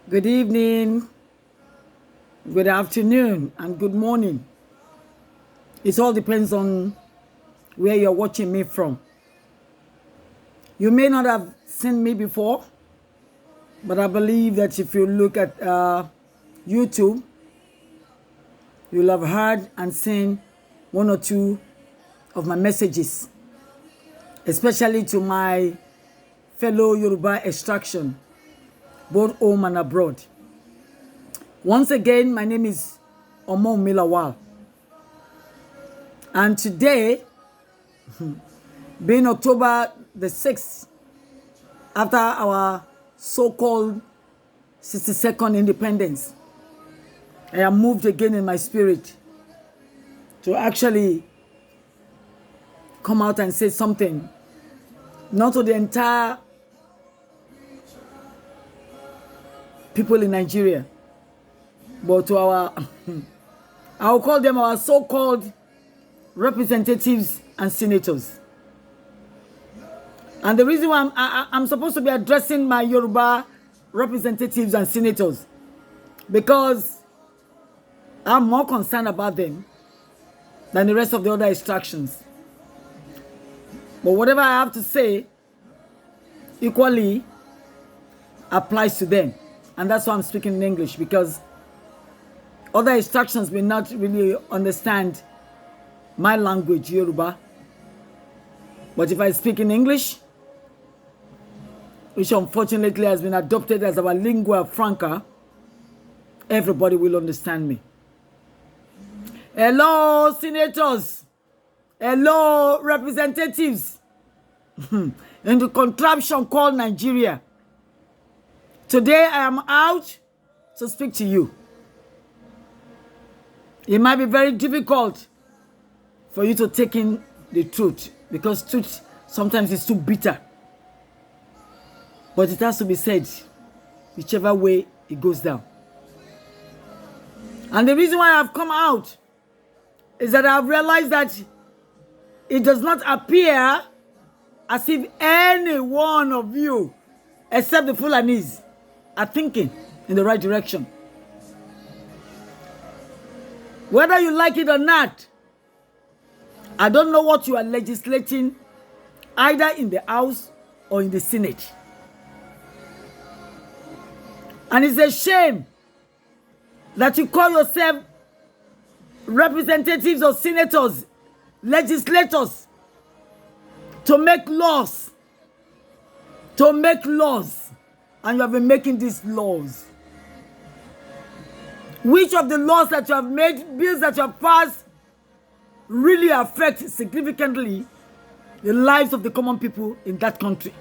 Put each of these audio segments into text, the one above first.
Good evening, good afternoon, and good morning. It all depends on where you're watching me from. You may not have seen me before, but I believe that if you look at YouTube, you'll have heard and seen one or two of my messages, especially to my fellow Yoruba extraction, both home and abroad. Once again, my name is Omo Milawal. And today, being October the 6th, after our so-called 62nd independence, I am moved again in my spirit to actually come out and say something, not to the entire people in Nigeria, but to our, I will call them our so-called representatives and senators. And the reason why I'm supposed to be addressing my Yoruba representatives and senators, because I'm more concerned about them than the rest of the other extractions. But whatever I have to say equally applies to them. And that's why I'm speaking in English, because other extractions may not really understand my language, Yoruba. But if I speak in English, which unfortunately has been adopted as our lingua franca, everybody will understand me. Hello, senators. Hello, representatives in the contraption called Nigeria. Today I am out to speak to you. It might be very difficult for you to take in the truth, because truth sometimes is too bitter. But it has to be said, whichever way it goes down. And the reason why I've come out is that I've realized that it does not appear as if any one of you, except the Fulanis, are thinking in the right direction. Whether you like it or not, I don't know what you are legislating, either in the House or in the Senate. And it's a shame that you call yourself representatives or senators, legislators, to make laws. And you have been making these laws. Which of the laws that you have made, bills that you have passed, really affect significantly the lives of the common people in that country?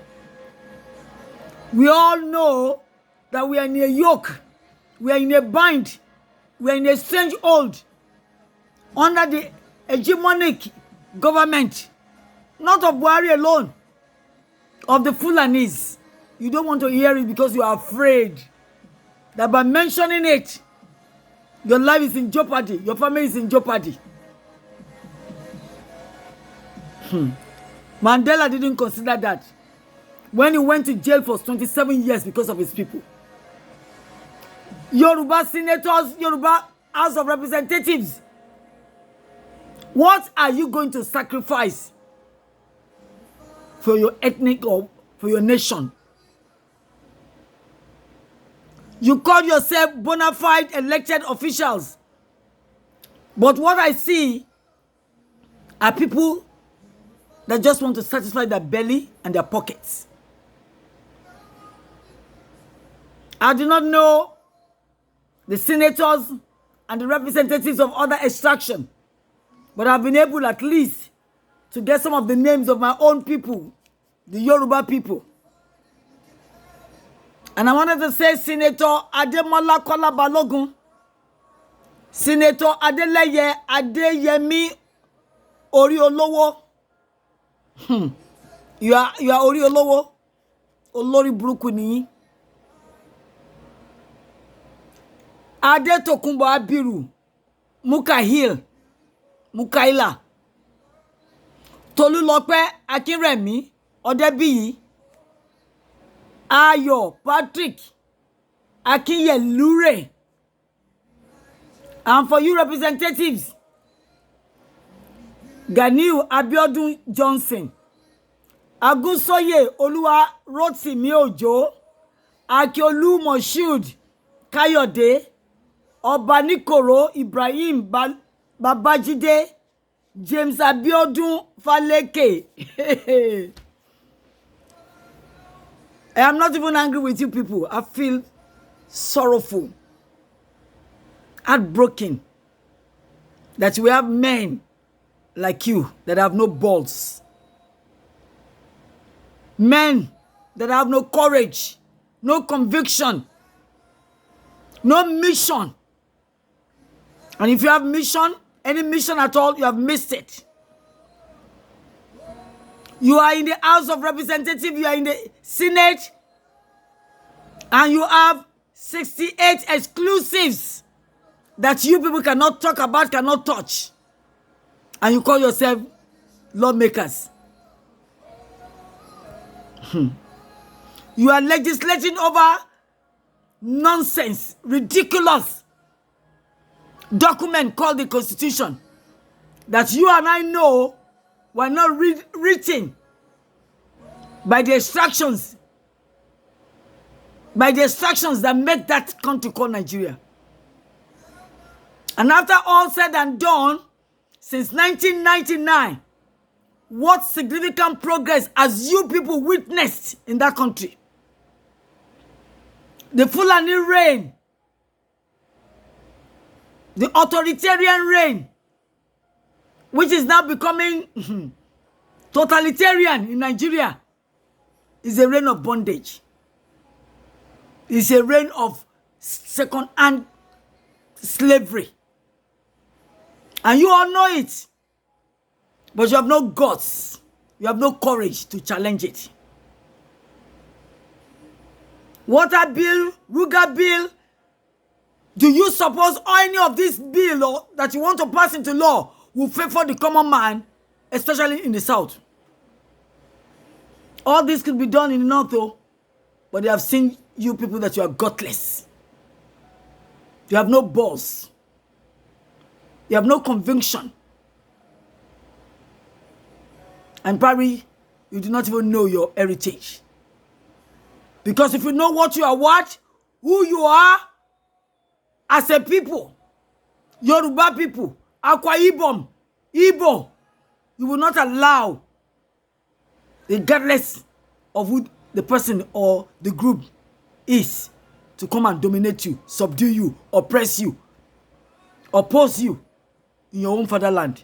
We all know that we are in a yoke, we are in a bind, we are in a strange hold under the hegemonic government, not of Buhari alone, of the Fulanis. You don't want to hear it because you are afraid that by mentioning it, your life is in jeopardy, your family is in jeopardy. Mandela didn't consider that when he went to jail for 27 years because of his people. Yoruba senators, Yoruba House of Representatives, what are you going to sacrifice for your ethnic or for your nation? You call yourself bona fide elected officials. But what I see are people that just want to satisfy their belly and their pockets. I do not know the senators and the representatives of other extraction, but I've been able at least to get some of the names of my own people, the Yoruba people. And I wanted to say Senator Ademola Kola Balogun, Senator Adeleye Adeyemi Oriolowo. You are Oriolowo. Olori burúkú ni. Adetokunbo Abiru, Mukaila, Tolulope Akinremi Odebiyi, Ayo Patrick, Akinyelure. And for you representatives, Ganiu Abiodun Johnson, Agunsoye Oluwa Rotimi Ojo, Akiolu Moshood Kayode, Obanikoro Ibrahim Babajide, James Abiodun Faleke. I am not even angry with you people. I feel sorrowful, heartbroken that we have men like you that have no balls. Men that have no courage, no conviction, no mission. And if you have mission, any mission at all, you have missed it. You are in the House of Representatives, you are in the Senate, and you have 68 exclusives that you people cannot talk about, cannot touch. And you call yourself lawmakers. You are legislating over nonsense, ridiculous document called the Constitution that you and I know were not written by the extractions that make that country called Nigeria. And after all said and done, since 1999, what significant progress has you people witnessed in that country? The Fulani reign, the authoritarian reign, which is now becoming totalitarian in Nigeria, is a reign of bondage. It's a reign of second-hand slavery. And you all know it. But you have no guts. You have no courage to challenge it. Water bill, Ruga bill. Do you suppose any of this bill that you want to pass into law will favor the common man, especially in the South? All this could be done in the North, though. But they have seen you people that you are gutless. You have no balls. You have no conviction. And probably you do not even know your heritage. Because if you know what you are what, who you are as a people, Yoruba people, Akwa Ibom, Igbo, you will not allow, regardless of who the person or the group is, to come and dominate you, subdue you, oppress you, oppose you in your own fatherland.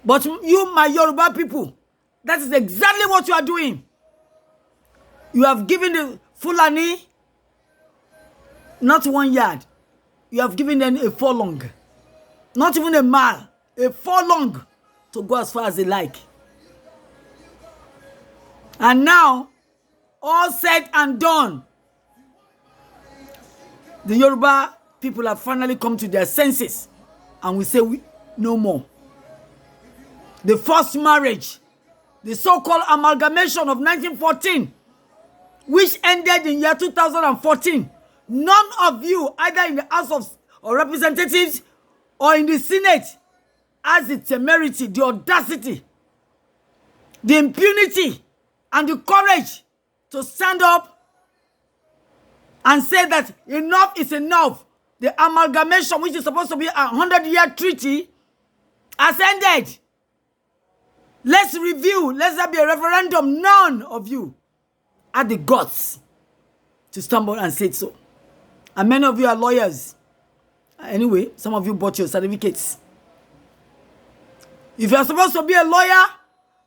But you, my Yoruba people, that is exactly what you are doing. You have given the Fulani not 1 yard. You have given them a furlong. Not even a mile. A furlong to go as far as they like. And now, all said and done, the Yoruba people have finally come to their senses. And we say no more. The first marriage, the so-called amalgamation of 1914, which ended in year 2014, none of you, either in the House of Representatives or in the Senate, has the temerity, the audacity, the impunity, and the courage to stand up and say that enough is enough. The amalgamation, which is supposed to be a 100-year treaty, has ended. Let's review. Let's have a referendum. None of you had the guts to stumble and say so. And many of you are lawyers. Anyway, some of you bought your certificates. If you are supposed to be a lawyer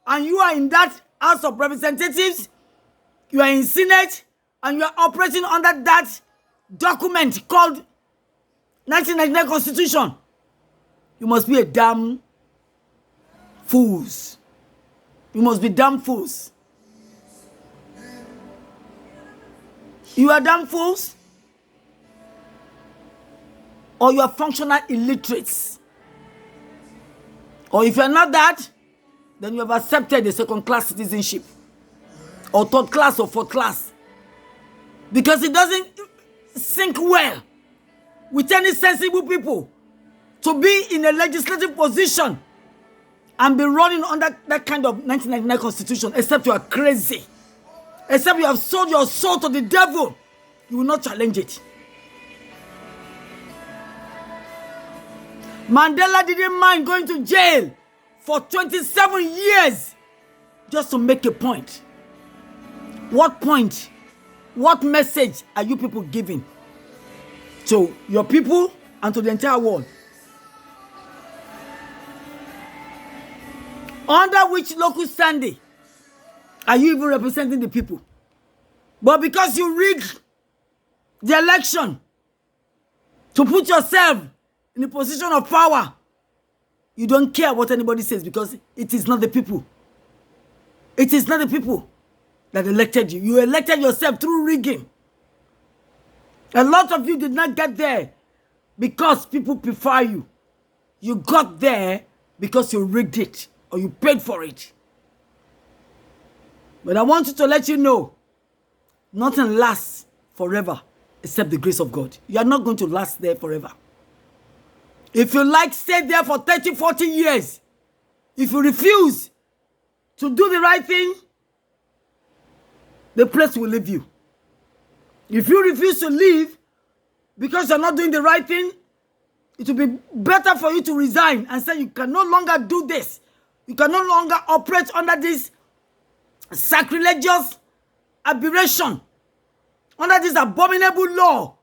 and you are in that House of Representatives, you are in Senate, and you are operating under that document called 1999 Constitution, you must be a damn fools. You must be damn fools. You are damn fools, or you are functional illiterates. Or if you are not that, then you have accepted a second-class citizenship, or third class or fourth class. Because it doesn't sink well with any sensible people to be in a legislative position and be running under that kind of 1999 constitution, except you are crazy. Except you have sold your soul to the devil. You will not challenge it. Mandela didn't mind going to jail for 27 years just to make a point. What point? What message are you people giving to your people and to the entire world? Under which local standing are you even representing the people? But because you rigged the election to put yourself in a position of power, you don't care what anybody says because it is not the people. It is not the people that elected you. You elected yourself through rigging. A lot of you did not get there because people prefer you. You got there because you rigged it or you paid for it. But I want you to let you know, nothing lasts forever except the grace of God. You are not going to last there forever. If you like, stay there for 30, 40 years. If you refuse to do the right thing, the place will leave you. If you refuse to leave because you're not doing the right thing, it will be better for you to resign and say you can no longer do this. You can no longer operate under this sacrilegious aberration, under this abominable law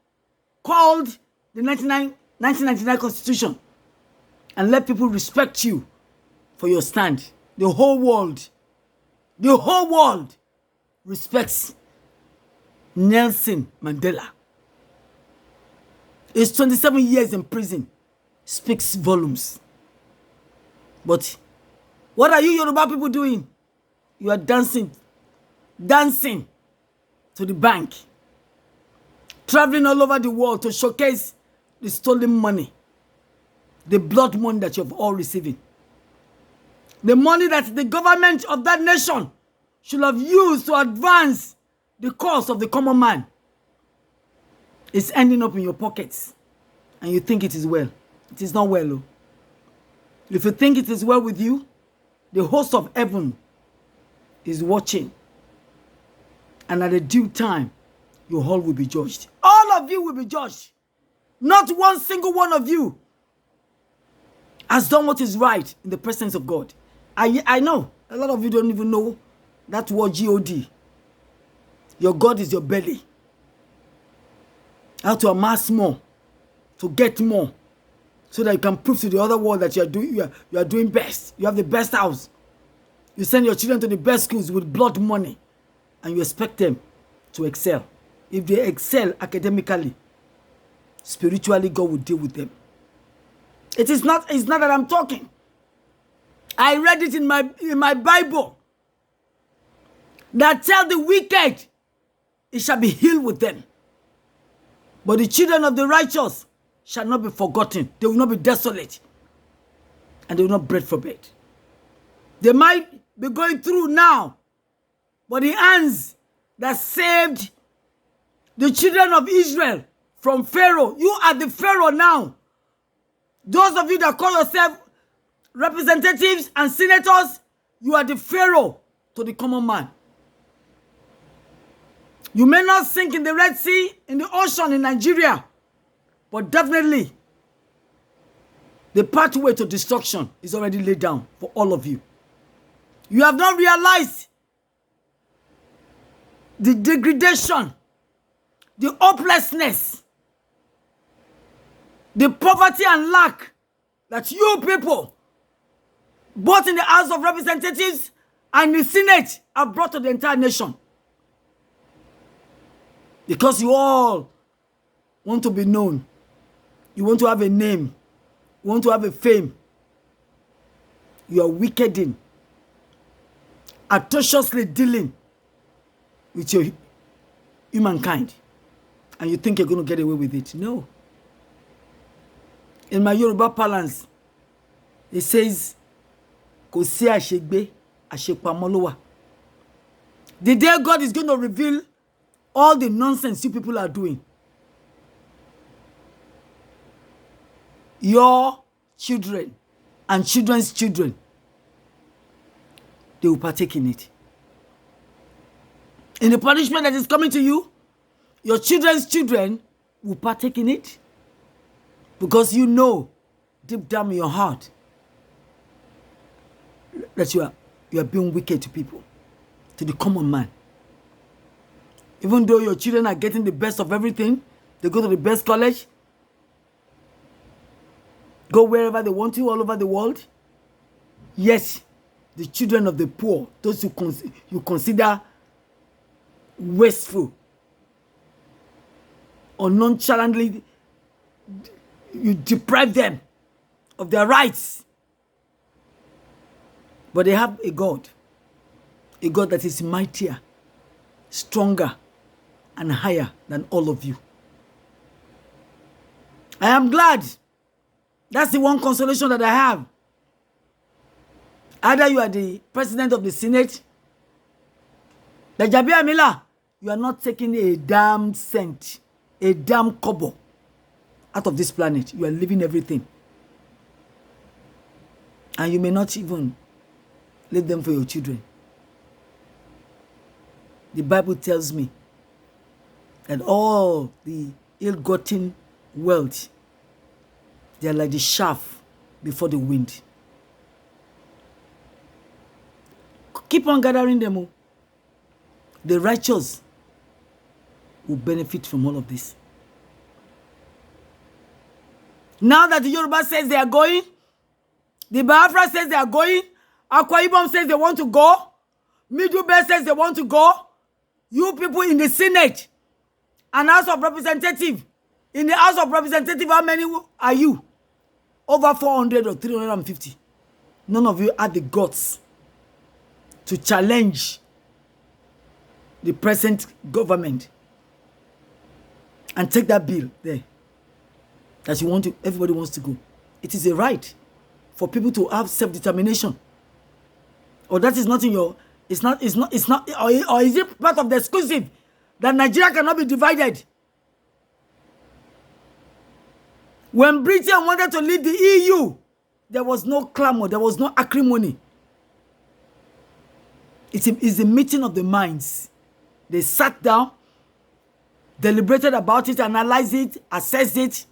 called the 1999 Constitution, and let people respect you for your stand. The whole world respects Nelson Mandela. His 27 years in prison speaks volumes. But what are you Yoruba people doing? You are dancing to the bank, traveling all over the world to showcase the stolen money, the blood money that you have all receiving. The money that the government of that nation should have used to advance the cause of the common man is ending up in your pockets. And you think it is well. It is not well. Oh. If you think it is well with you, the host of heaven is watching. And at a due time, your all will be judged. All of you will be judged. Not one single one of you has done what is right in the presence of God. I know a lot of you don't even know that word God. Your God is your belly. How to amass more, to get more, so that you can prove to the other world that you are doing best. You have the best house. You send your children to the best schools with blood money, and you expect them to excel. If they excel academically, spiritually, God will deal with them. It's not that I'm talking. I read it in my Bible that tell the wicked it shall be healed with them. But the children of the righteous shall not be forgotten. They will not be desolate. And they will not bread for bed. They might be going through now, but the hands that saved the children of Israel from Pharaoh, you are the Pharaoh now. Those of you that call yourself representatives and senators, you are the Pharaoh to the common man. You may not sink in the Red Sea, in the ocean in Nigeria, but definitely the pathway to destruction is already laid down for all of you. You have not realized the degradation, the hopelessness, the poverty and lack that you people, both in the House of Representatives and the Senate, have brought to the entire nation. Because you all want to be known. You want to have a name. You want to have a fame. You are wickeding, atrociously dealing with your humankind. And you think you're going to get away with it. No. In my Yoruba parlance, it says, Kò sí àṣegbé, àṣepamọ́ ló wà. The day God is going to reveal all the nonsense you people are doing, your children and children's children, they will partake in it. In the punishment that is coming to you, your children's children will partake in it, because you know deep down in your heart that you are being wicked to people, to the common man. Even though your children are getting the best of everything, they go to the best college, go wherever they want to all over the world, yes, the children of the poor, those you consider wasteful or nonchalantly, you deprive them of their rights. But they have a God that is mightier, stronger, and higher than all of you. I am glad. That's the one consolation that I have. Either you are the president of the Senate, the Jabi Amila, you are not taking a damn cent, a damn kobo out of this planet. You are leaving everything. And you may not even leave them for your children. The Bible tells me that all the ill-gotten wealth, they are like the chaff before the wind. Keep on gathering them. The righteous will benefit from all of this. Now that the Yoruba says they are going, the Biafra says they are going, Akwa Ibom says they want to go, Middle Belt says they want to go, you people in the Senate and House of Representatives, in the House of Representatives, how many are you? Over 400 or 350. None of you had the guts to challenge the present government and take that bill there that you want to, everybody wants to go. It is a right for people to have self-determination. Or that is not in your, it's not, or is it part of the exclusive that Nigeria cannot be divided? When Britain wanted to leave the EU, there was no clamor, there was no acrimony. It's a meeting of the minds. They sat down, deliberated about it, analyzed it, assessed it,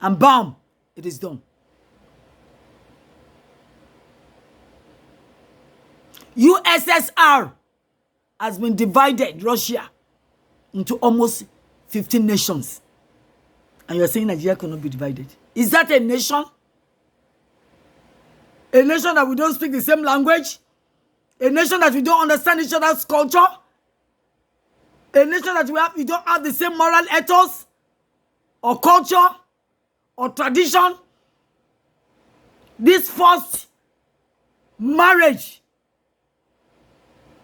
and bam, it is done. USSR has been divided, Russia, into almost 15 nations. And you're saying Nigeria cannot be divided. Is that a nation? A nation that we don't speak the same language? A nation that we don't understand each other's culture? A nation that we don't have the same moral ethos or culture or tradition? This first marriage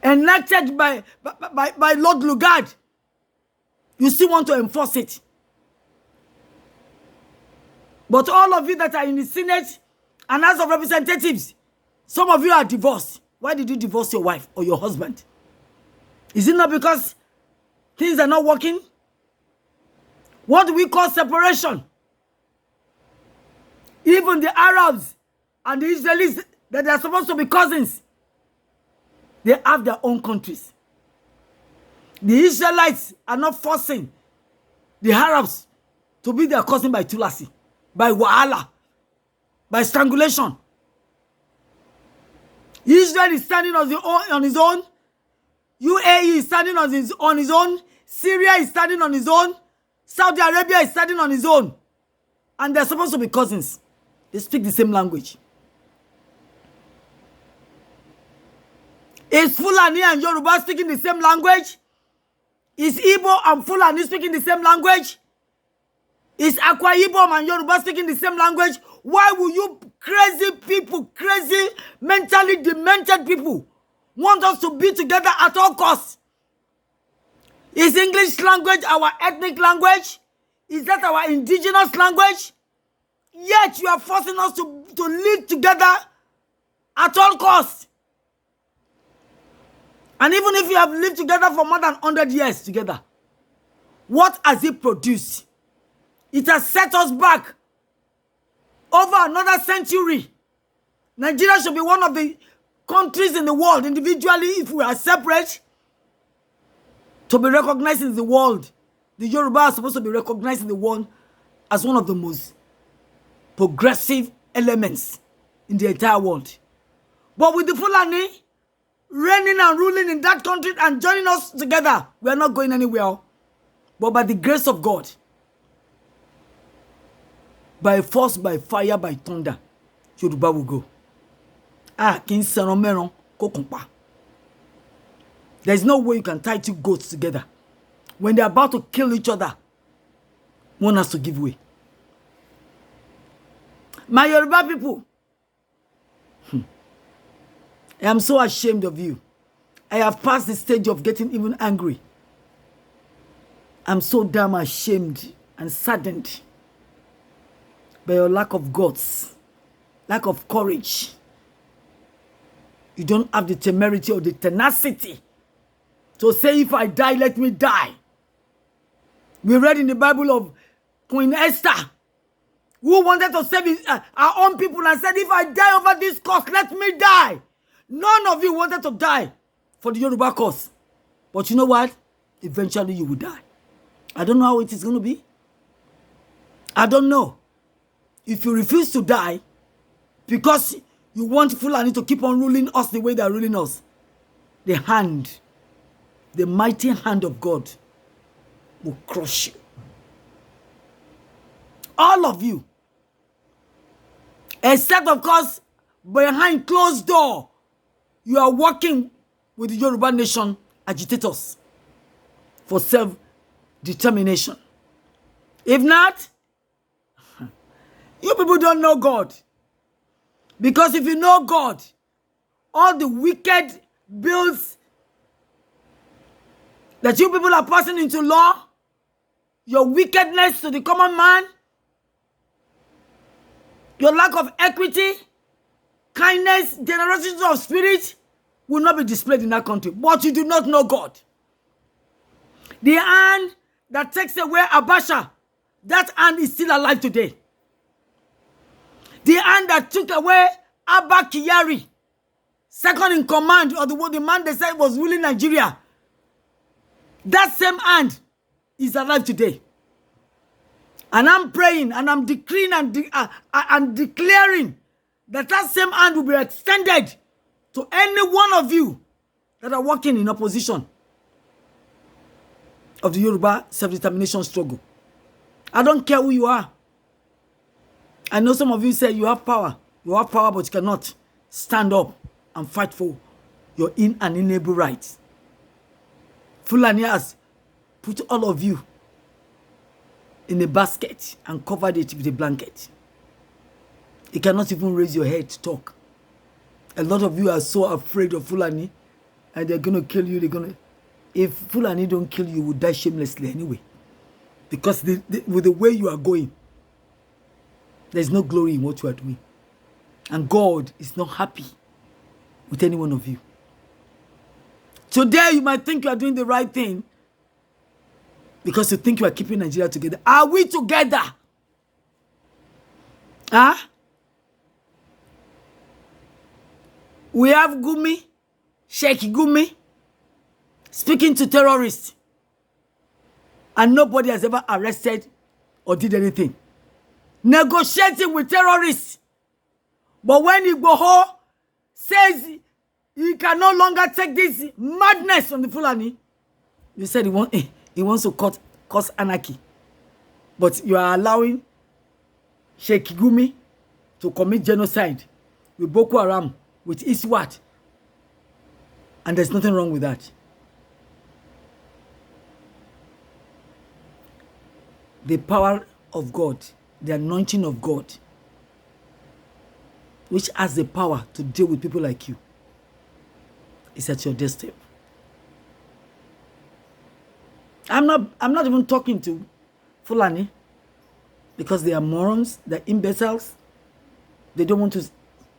enacted by Lord Lugard, you still want to enforce it. But all of you that are in the Senate and House of Representatives, some of you are divorced. Why did you divorce your wife or your husband? Is it not because things are not working? What do we call separation? Even the Arabs and the Israelis, that they are supposed to be cousins, they have their own countries. The Israelites are not forcing the Arabs to be their cousin by tulasi, by wahala, by strangulation. Israel is standing on his own. UAE is standing on his own. Syria is standing on his own. Saudi Arabia is standing on his own. And they're supposed to be cousins. They speak the same language. Is Fulani and Yoruba speaking the same language? Is Igbo and Fulani speaking the same language? Is Akwa Ibom and Yoruba speaking the same language? Why will you crazy people, crazy, mentally demented people want us to be together at all costs? Is English language our ethnic language? Is that our indigenous language? Yet you are forcing us to live together at all costs. And even if you have lived together for more than 100 years together, What has it produced? It has set us back over another century. Nigeria should be one of the countries in the world, individually, if we are separate, to be recognized in the world. The Yoruba are supposed to be recognized in the world as one of the most progressive elements in the entire world. But with the Fulani reigning and ruling in that country and joining us together, we are not going anywhere. But by the grace of God, by force, by fire, by thunder, Yoruba will go. There's no way you can tie two goats together. When they're about to kill each other, one has to give way. My Yoruba people, I am so ashamed of you. I have passed the stage of getting even angry. I'm so damn ashamed and saddened by your lack of guts, lack of courage. You don't have the temerity or the tenacity to say, if I die, let me die. We read in the Bible of Queen Esther, who wanted to save our own people and said, if I die over this cause, let me die. None of you wanted to die for the Yoruba cause. But you know what? Eventually you will die. I don't know how it is going to be. I don't know. If you refuse to die because you want Fulani to keep on ruling us the way they are ruling us, the mighty hand of God will crush you. All of you. Except, of course, behind closed door, you are working with the Yoruba nation agitators for self-determination. If not, you people don't know God. Because if you know God, all the wicked bills that you people are passing into law, your wickedness to the common man, your lack of equity, kindness, generosity of spirit will not be displayed in that country. But you do not know God. The hand that takes away Abasha, that hand is still alive today. The hand that took away Abba Kyari, second in command, or the man they said was ruling Nigeria, that same hand is alive today. And I'm praying and I'm decreeing and declaring that that same hand will be extended to any one of you that are working in opposition of the Yoruba self-determination struggle. I don't care who you are. I know some of you say you have power. You have power, but you cannot stand up and fight for your inalienable rights. Fulani has put all of you in a basket and covered it with a blanket. You cannot even raise your head to talk. A lot of you are so afraid of Fulani, and they're going to kill you. If Fulani don't kill you, you will die shamelessly anyway. Because with the way you are going, there's no glory in what you are doing. And God is not happy with any one of you. Today, you might think you are doing the right thing because you think you are keeping Nigeria together. Are we together? Huh? We have Gumi, Sheikh Gumi, speaking to terrorists. And nobody has ever arrested or did anything. Negotiating with terrorists. But when Igboho says he can no longer take this madness from the Fulani, you said he wants to cause anarchy. But you are allowing Sheikh Gumi to commit genocide with Boko Haram, with Iswat. And there's nothing wrong with that. The power of God, the anointing of God, which has the power to deal with people like you, is at your doorstep. I'm not even talking to Fulani because they are morons, they're imbeciles. They don't want to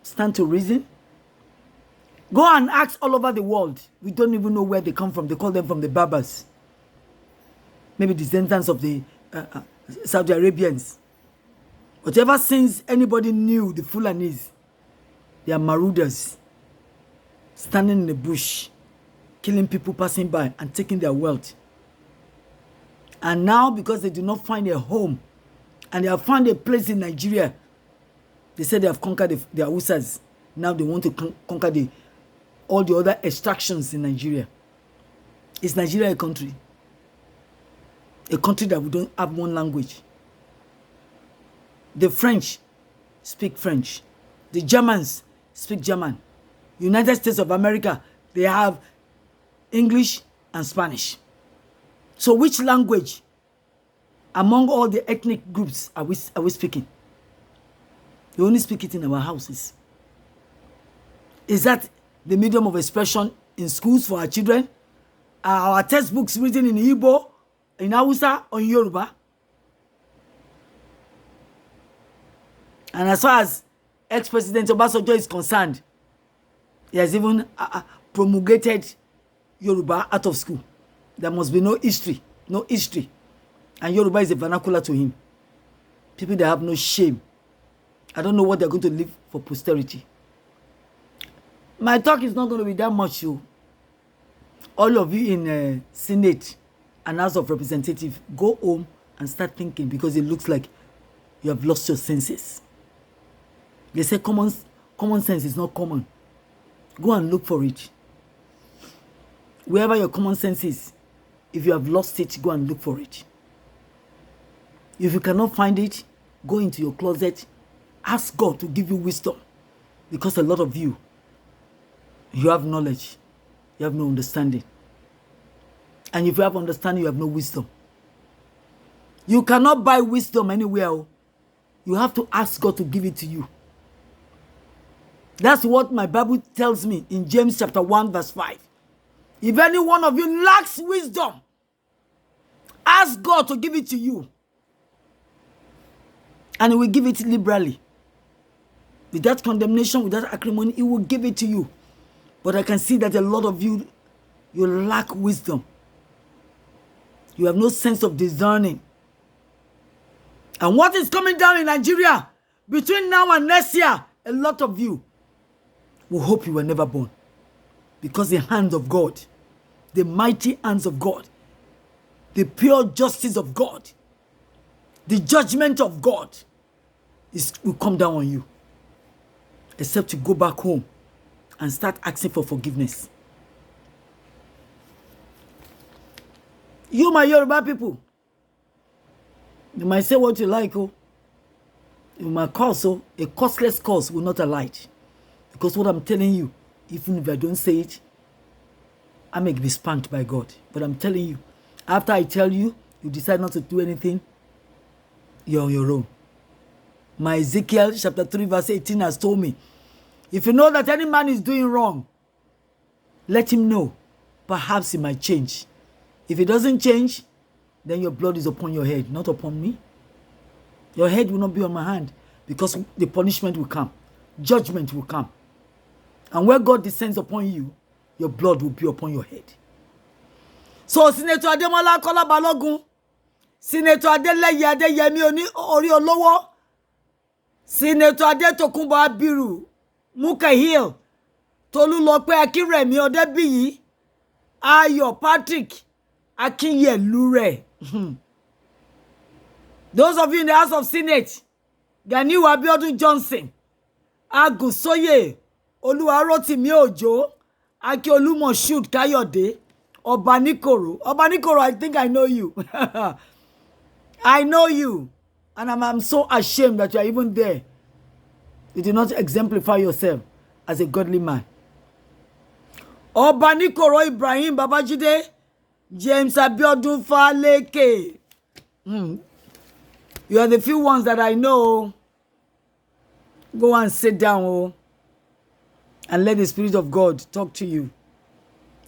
stand to reason. Go and ask all over the world. We don't even know where they come from. They call them from the Berbers. maybe descendants of the Saudi Arabians. But ever since anybody knew the Fulanis, they are marauders, standing in the bush, killing people passing by and taking their wealth. And now, because they do not find a home, and they have found a place in Nigeria, they said they have conquered the Hausas. Now they want to conquer all the other extractions in Nigeria. Is Nigeria a country? A country that we don't have one language. The French speak French. The Germans speak German. United States of America, they have English and Spanish. So which language among all the ethnic groups are we speaking? We only speak it in our houses. Is that the medium of expression in schools for our children? Are our textbooks written in Igbo, in Hausa, or in Yoruba? And as far as ex-President Obasanjo is concerned, he has even promulgated Yoruba out of school. There must be no history. And Yoruba is a vernacular to him. People that have no shame. I don't know what they're going to leave for posterity. My talk is not going to be that much. All of you in Senate and House of Representatives, go home and start thinking, because it looks like you have lost your senses. They say common sense is not common. Go and look for it. Wherever your common sense is, if you have lost it, go and look for it. If you cannot find it, go into your closet, ask God to give you wisdom, because a lot of you have knowledge, you have no understanding. And if you have understanding, you have no wisdom. You cannot buy wisdom anywhere. You have to ask God to give it to you. That's what my Bible tells me in James chapter 1 verse 5. If any one of you lacks wisdom, ask God to give it to you. And he will give it liberally. Without condemnation, without acrimony, he will give it to you. But I can see that a lot of you lack wisdom. You have no sense of discerning. And what is coming down in Nigeria between now and next year, a lot of you will hope you were never born. Because the hand of God, the mighty hands of God, the pure justice of God, the judgment of God will come down on you. Except you go back home and start asking for forgiveness. You, my Yoruba people, you might say what you like, you might curse, a costless curse will not alight. Because what I'm telling you, even if I don't say it, I may be spanked by God. But I'm telling you, after I tell you, you decide not to do anything, you're on your own. My Ezekiel chapter 3 verse 18 has told me, if you know that any man is doing wrong, let him know. Perhaps he might change. If it doesn't change, then your blood is upon your head, not upon me. Your head will not be on my hand, because the punishment will come. Judgment will come. And where God descends upon you, your blood will be upon your head. So, Senator Ademola Kola Balogun, Senator Adeleye Adeyemi Ori Olowo, Senator Adetokunbo Abiru, Muka Hill, Tolulope Akinremi Odebiyi, Ayo Patrick Akinyelure. Those of you in the House of Senate, Ganiu Abiodun Johnson, Agusoye, Oluwarotimi Ojo, Akiolu Moshood Kayode, Obanikoro. Obanikoro, I think I know you. I know you. And I'm so ashamed that you are even there. You do not exemplify yourself as a godly man. Obanikoro Ibrahim Babajide, James Abiodun Faleke. You are the few ones that I know. Go and sit down, and let the Spirit of God talk to you.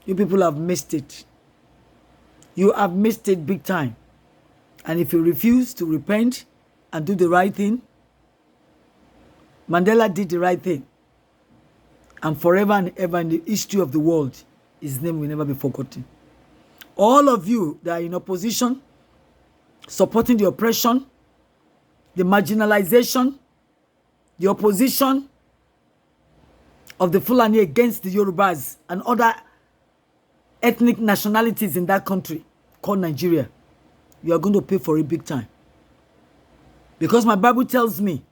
You people have missed it. You have missed it big time. And if you refuse to repent and do the right thing, Mandela did the right thing. And forever and ever in the history of the world, his name will never be forgotten. All of you that are in opposition supporting the oppression, the marginalization, the opposition of the Fulani against the Yorubas and other ethnic nationalities in that country called Nigeria, you are going to pay for it big time. Because my Bible tells me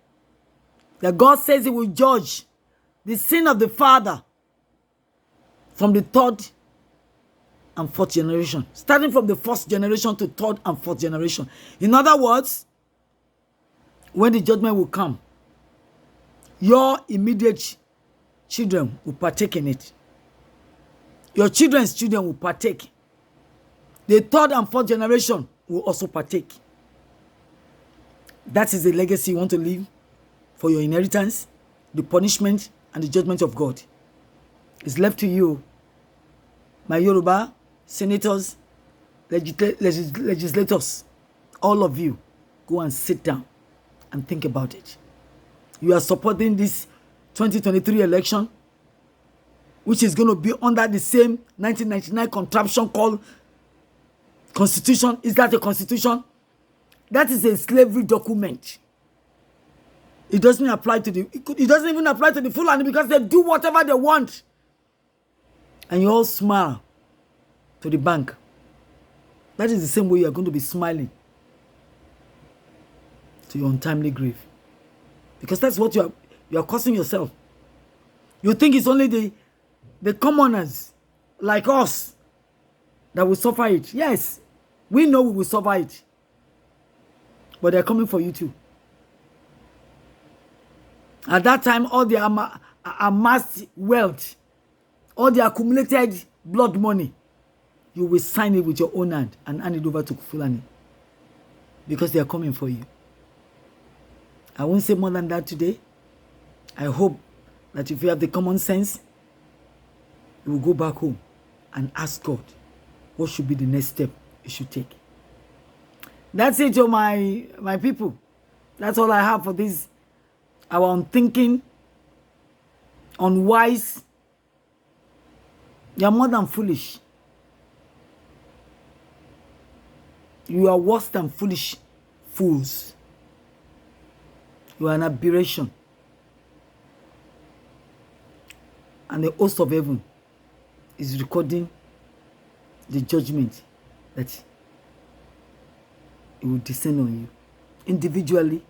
that God says he will judge the sin of the father from the third and fourth generation, starting from the first generation to third and fourth generation. In other words, when the judgment will come, your immediate children will partake in it. Your children's children will partake. The third and fourth generation will also partake. That is the legacy you want to leave for your inheritance, the punishment, and the judgment of God. It's left to you, my Yoruba senators, legislators, all of you, go and sit down and think about it. You are supporting this 2023 election, which is going to be under the same 1999 contraption called Constitution. Is that a constitution? That is a slavery document. It doesn't apply to the, it doesn't even apply to the Fulani because they do whatever they want. And you all smile to the bank. That is the same way you are going to be smiling to your untimely grave. Because that's what you are causing yourself. You think it's only the commoners like us that will suffer it. Yes, we know we will suffer it. But they're coming for you too. At that time, all the amassed wealth, all the accumulated blood money, you will sign it with your own hand and hand it over to Fulani. Because they are coming for you. I won't say more than that today. I hope that if you have the common sense, you will go back home and ask God what should be the next step you should take. That's it, my people. That's all I have for this. Our unthinking, unwise. You are more than foolish. You are worse than foolish fools. You are an aberration. And the host of heaven is recording the judgment that it will descend on you individually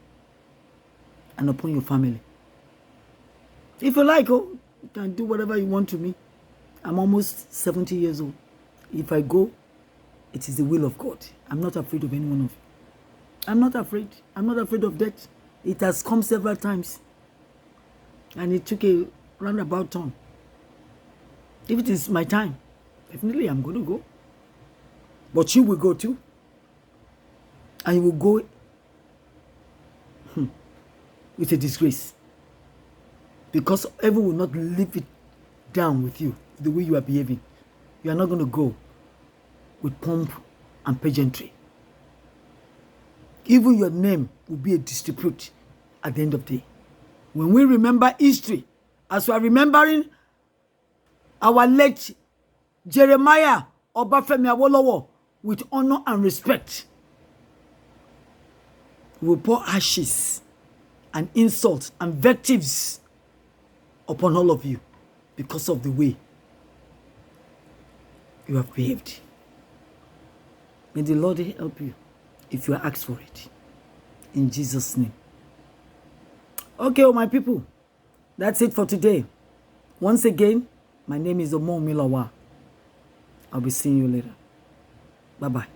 and upon your family. If you like, you can do whatever you want to me. I'm almost 70 years old. If I go, it is the will of God. I'm not afraid of any one of you. I'm not afraid. I'm not afraid of death. It has come several times. And it took a roundabout turn. If it is my time, definitely I'm going to go. But you will go too. And you will go with a disgrace. Because heaven will not leave it down with you the way you are behaving. You are not going to go with pomp and pageantry. Even your name will be a disrepute at the end of the day. When we remember history, as we are remembering our late Jeremiah Obafemi Awolowo with honor and respect, we will pour ashes and insults and invectives upon all of you because of the way you have behaved. May the Lord help you if you ask for it. In Jesus' name. Okay, my people, that's it for today. Once again, my name is Omo Milawa. I'll be seeing you later. Bye-bye.